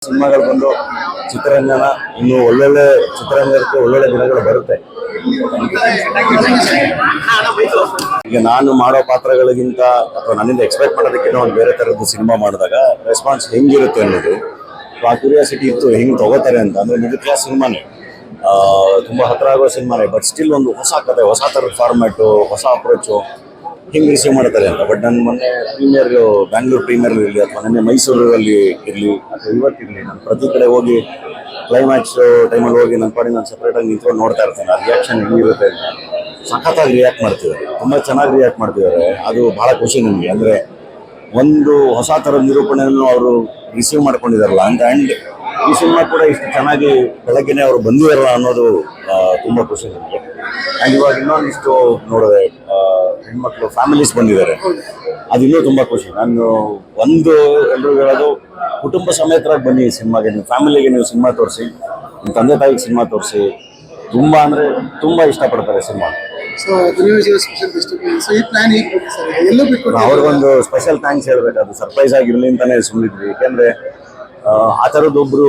ಸಿನಿಮಾಗಳು ಬಂದು ಚಿತ್ರರಂಗನ ಇನ್ನು ಒಳ್ಳೊಳ್ಳೆ ಚಿತ್ರರಂಗಕ್ಕೆ ಒಳ್ಳೊಳ್ಳೆ ದಿನಗಳು ಬರುತ್ತೆ. ಈಗ ನಾನು ಮಾಡೋ ಪಾತ್ರಗಳಿಗಿಂತ ಅಥವಾ ನನ್ನಿಂದ ಎಕ್ಸ್ಪೆಕ್ಟ್ ಮಾಡೋದಕ್ಕಿಂತ ಒಂದು ಬೇರೆ ಥರದ್ದು ಸಿನಿಮಾ ಮಾಡಿದಾಗ ರೆಸ್ಪಾನ್ಸ್ ಹೆಂಗಿರುತ್ತೆ ಅನ್ನೋದು ಆ ಕ್ಯೂರಿಯಾಸಿಟಿ ಇತ್ತು, ಹೆಂಗೆ ತಗೋತಾರೆ ಅಂತ. ಅಂದರೆ ಮಿಡಲ್ ಕ್ಲಾಸ್ ಸಿನಿಮಾನೇ, ತುಂಬ ಹತ್ರ ಆಗೋ ಸಿನಿಮಾನೇ, ಬಟ್ ಸ್ಟಿಲ್ ಒಂದು ಹೊಸ ಕತೆ, ಹೊಸ ಥರದ ಫಾರ್ಮ್ಯಾಟು, ಹೊಸ ಅಪ್ರೋಚು ಹಿಂಗೆ ರಿಸೀವ್ ಮಾಡ್ತಾರೆ ಅಂತ. ಬಟ್ ನಾನು ಮೊನ್ನೆ ಬ್ಯಾಂಗ್ಳೂರು ಪ್ರೀಮಿಯರ್ ಇರಲಿ ಅಥವಾ ನೆನ್ನೆ ಮೈಸೂರಲ್ಲಿ ಇರಲಿ ಅಥವಾ ಇವತ್ತಿರಲಿ, ನಾನು ಪ್ರತಿ ಕಡೆ ಹೋಗಿ ಕ್ಲೈಮ್ಯಾಕ್ಸ್ ಟೈಮಲ್ಲಿ ಹೋಗಿ ನನ್ನ ಪಾಡಿ ನಾನು ಸಪ್ರೇಟಾಗಿ ನಿಂತ್ಕೊಂಡು ನೋಡ್ತಾ ಇರ್ತೀನಿ. ಆ ರಿಯಾಕ್ಷನ್ ಹೆಂಗಿರುತ್ತೆ ಅಂತ ಸಖತ್ತಾಗಿ ರಿಯಾಕ್ಟ್ ಮಾಡ್ತಿದ್ದಾರೆ, ತುಂಬ ಚೆನ್ನಾಗಿ ರಿಯಾಕ್ಟ್ ಮಾಡ್ತಿದ್ದಾರೆ. ಅದು ಭಾಳ ಖುಷಿ ನನಗೆ. ಅಂದರೆ ಒಂದು ಹೊಸ ಥರದ ನಿರೂಪಣೆಯನ್ನು ಅವರು ರಿಸೀವ್ ಮಾಡ್ಕೊಂಡಿದ್ದಾರಲ್ಲ ಅಂತ. ಆ್ಯಂಡ್ ಈ ಸಿನಿಮಾ ಕೂಡ ಇಷ್ಟು ಚೆನ್ನಾಗಿ ಬೆಳಗ್ಗೆನೇ ಅವರು ಬಂದಿದಾರಲ್ಲ ಅನ್ನೋದು ತುಂಬ ಖುಷಿ ನನಗೆ. ಆ್ಯಂಡ್ ಇವಾಗ ಇನ್ನೊಂದಿಷ್ಟು ನೋಡಿದೆ, ಹೆಣ್ಮಕ್ಳು ಫ್ಯಾಮಿಲೀಸ್ ಬಂದಿದ್ದಾರೆ, ಅದು ಇನ್ನೂ ತುಂಬ ಖುಷಿ. ನಾನು ಎಲ್ಲರೂ ಹೇಳೋದು, ಕುಟುಂಬ ಸಮೇತರಾಗಿ ಬನ್ನಿ ಈ ಸಿನಿಮಾಗೆ, ನಿಮ್ಮ ಫ್ಯಾಮಿಲಿಗೆ ನೀವು ಸಿನಿಮಾ ತೋರಿಸಿ, ನಿಮ್ಮ ತಂದೆ ತಾಯಿಗೆ ಸಿನಿಮಾ ತೋರಿಸಿ. ತುಂಬ ಅಂದರೆ ತುಂಬ ಇಷ್ಟಪಡ್ತಾರೆ ಸಿನಿಮಾ. ಅವ್ರಿಗೊಂದು ಸ್ಪೆಷಲ್ ಥ್ಯಾಂಕ್ಸ್ ಹೇಳ್ಬೇಕು. ಅದು ಸರ್ಪ್ರೈಸ್ ಆಗಿರಲಿ ಅಂತಲೇ ಸುಮ್ಮನಿದ್ವಿ. ಯಾಕೆಂದರೆ ಆ ಥರದ್ದೊಬ್ಬರು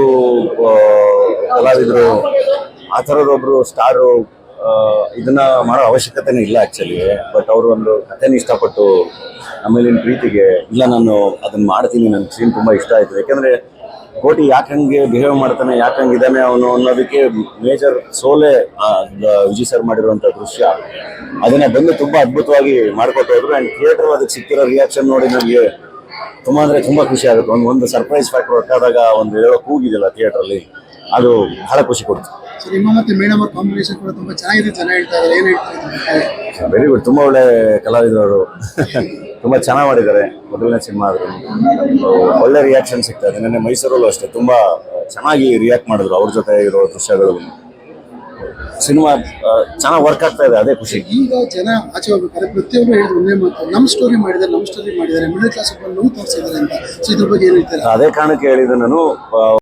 ಕಲಾವಿದರು, ಆ ಥರದೊಬ್ಬರು ಸ್ಟಾರು ಇದನ್ನ ಮಾಡೋ ಅವಶ್ಯಕತೆನೇ ಇಲ್ಲ ಆ್ಯಕ್ಚುಲಿ. ಬಟ್ ಅವರು ಒಂದು ಕಥೆನ ಇಷ್ಟಪಟ್ಟು ಆಮೇಲಿನ ಪ್ರೀತಿಗೆ ಇಲ್ಲ ನಾನು ಅದನ್ನು ಮಾಡ್ತೀನಿ, ನನ್ನ ಸೀನ್ ತುಂಬ ಇಷ್ಟ ಆಯಿತು. ಯಾಕೆಂದರೆ ಕೋಟಿ ಯಾಕಂಗೆ ಬಿಹೇವ್ ಮಾಡ್ತಾನೆ, ಯಾಕಂಗಿದ್ದಾನೆ ಅವನು ಅನ್ನೋದಕ್ಕೆ ಮೇಜರ್ ಸೋಲೆ ವಿಜಯ್ ಸರ್ ಮಾಡಿರುವಂಥ ದೃಶ್ಯ. ಅದನ್ನು ಬಂದು ತುಂಬ ಅದ್ಭುತವಾಗಿ ಮಾಡ್ಕೊಟ್ಟು ಹೋದ್ರು. ಆ್ಯಂಡ್ ಥಿಯೇಟರ್ ಅದಕ್ಕೆ ಸಿಕ್ಕಿರೋ ರಿಯಾಕ್ಷನ್ ನೋಡಿ ನನಗೆ ತುಂಬ ಅಂದರೆ ತುಂಬ ಖುಷಿ ಆಗುತ್ತೆ. ಒಂದು ಸರ್ಪ್ರೈಸ್ ಫ್ಯಾಕ್ಟರ್ ಹೊರಟಾದಾಗ ಒಂದು ಹೇಳೋ ಕೂಗಿದೆಯಲ್ಲ ಥಿಯೇಟ್ರಲ್ಲಿ, ಅದು ಬಹಳ ಖುಷಿ ಕೊಡ್ತು. ವೆರಿ ಗುಡ್, ತುಂಬ ಒಳ್ಳೆ ಕಲಾವಿದರು ಅವರು. ತುಂಬ ಚೆನ್ನಾಗಿ ಮಾಡಿದ್ದಾರೆ. ಮೊದಲನೇ ಸಿನಿಮಾ ಆದರೂ ಒಳ್ಳೆ ರಿಯಾಕ್ಷನ್ ಸಿಗ್ತಾ ಇದೆ. ನೆನ್ನೆ ಮೈಸೂರಲ್ಲೂ ಅಷ್ಟೇ ತುಂಬ ಚೆನ್ನಾಗಿ ರಿಯಾಕ್ಟ್ ಮಾಡಿದ್ರು. ಅವ್ರ ಜೊತೆ ಇರೋ ದೃಶ್ಯಗಳು, ಸಿನಿಮಾ ಚೆನ್ನಾಗಿ ವರ್ಕ್ ಆಗ್ತಾ ಇದೆ, ಅದೇ ಖುಷಿ. ಈಗ ಜನ ಆಚೆ ಹೋಗ್ಬೇಕಾದ್ರೆ ಪ್ರತಿಯೊಬ್ಬರು ಹೇಳಿದ್ರು ಒಂದೇ ಮಾತು, ನಮ್ಮ ಸ್ಟೋರಿ ಮಾಡಿದ್ದಾರೆ, ಮಿಡಲ್ ಕ್ಲಾಸ್ ನೋವು ತೋರಿಸಿದ್ದಾರೆ ಅಂತ. ಇದ್ರ ಬಗ್ಗೆ ಏನು ಹೇಳ್ತಾರೆ? ಅದೇ ಕಾರಣಕ್ಕೆ ಹೇಳಿದ್ದು ನಾನು.